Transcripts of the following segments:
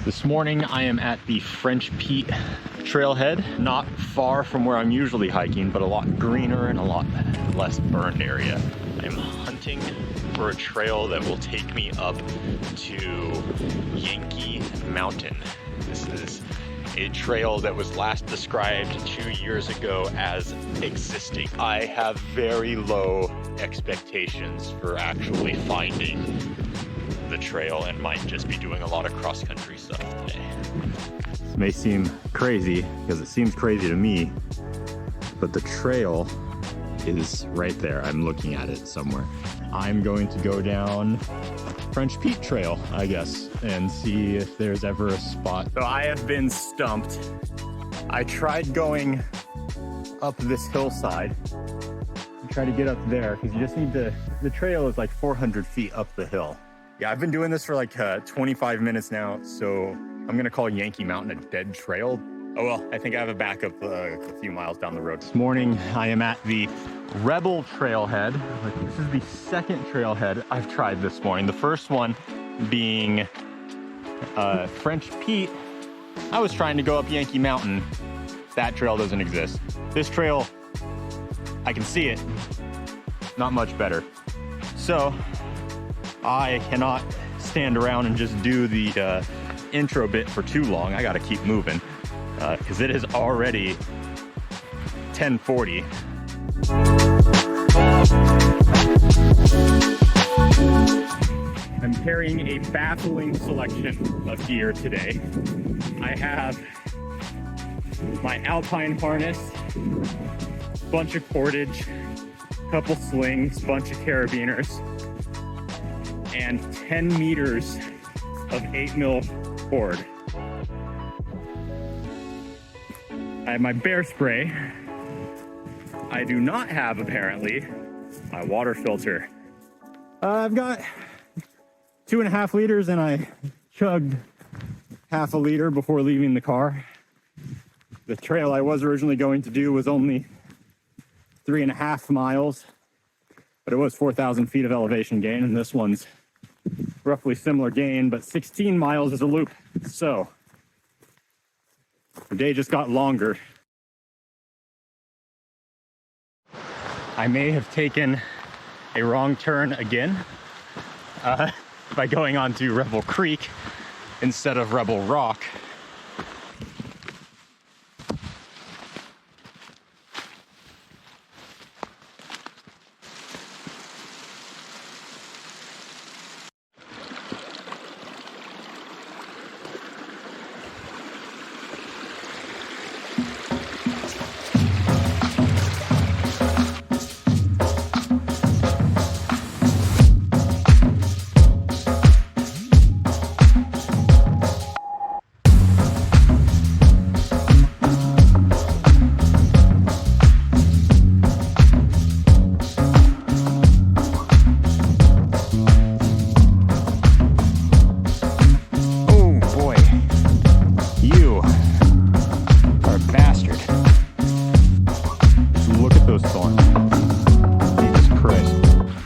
This morning I am at the French Pete trailhead, not far from where I'm usually hiking, but a lot greener and a lot less burned area. I'm hunting for a trail that will take me up to Yankee Mountain. This is a trail that was last described 2 years ago as existing. I have very low expectations for actually finding the trail and might just be doing a lot of cross-country stuff today. This may seem crazy, because it seems crazy to me, but the trail is right there. I'm looking at it somewhere. I'm going to go down French Pete Trail, I guess, and see if there's ever a spot. So I have been stumped. I tried going up this hillside and try to get up there, because you just need to, the trail is like 400 feet up the hill. Yeah, I've been doing this for like 25 minutes now, so I'm gonna call Yankee Mountain a dead trail. Oh well, I think I have a backup a few miles down the road. This morning, I am at the Rebel trailhead. This is the second trailhead I've tried this morning. The first one being French Pete. I was trying to go up Yankee Mountain. That trail doesn't exist. This trail, I can see it, not much better. So I cannot stand around and just do the intro bit for too long. I gotta keep moving because it is already 10:40. I'm carrying a baffling selection of gear today. I have my alpine harness, bunch of cordage, couple slings, bunch of carabiners, and 10 meters of 8mm cord. I have my bear spray. I do not have, apparently, my water filter. I've got 2.5 liters and I chugged half a liter before leaving the car. The trail I was originally going to do was only 3.5 miles, but it was 4,000 feet of elevation gain, and this one's roughly similar gain, but 16 miles is a loop. So the day just got longer. I may have taken a wrong turn again by going onto Rebel Creek instead of Rebel Rock.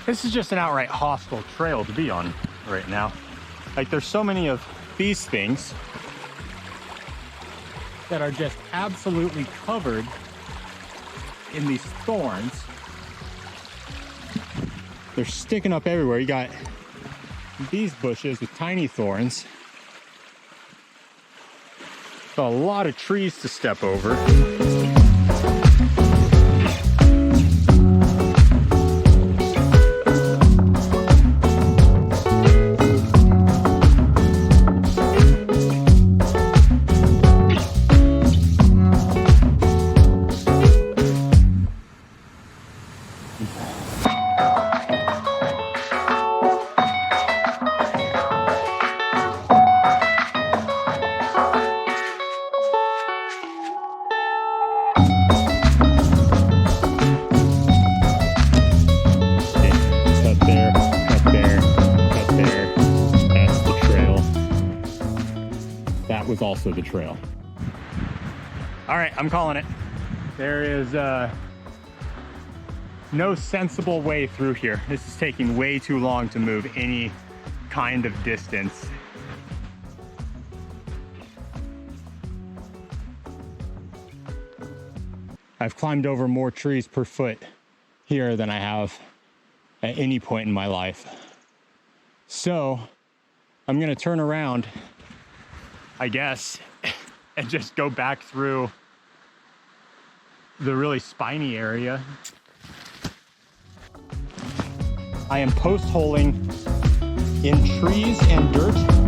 This is just an outright hostile trail to be on right now. Like, there's so many of these things that are just absolutely covered in these thorns. They're sticking up everywhere. You got these bushes with tiny thorns. So a lot of trees to step over. Was also the trail. All right, I'm calling it. There is no sensible way through here. This is taking way too long to move any kind of distance. I've climbed over more trees per foot here than I have at any point in my life. So I'm gonna turn around, I guess, and just go back through the really spiny area. I am post-holing in trees and dirt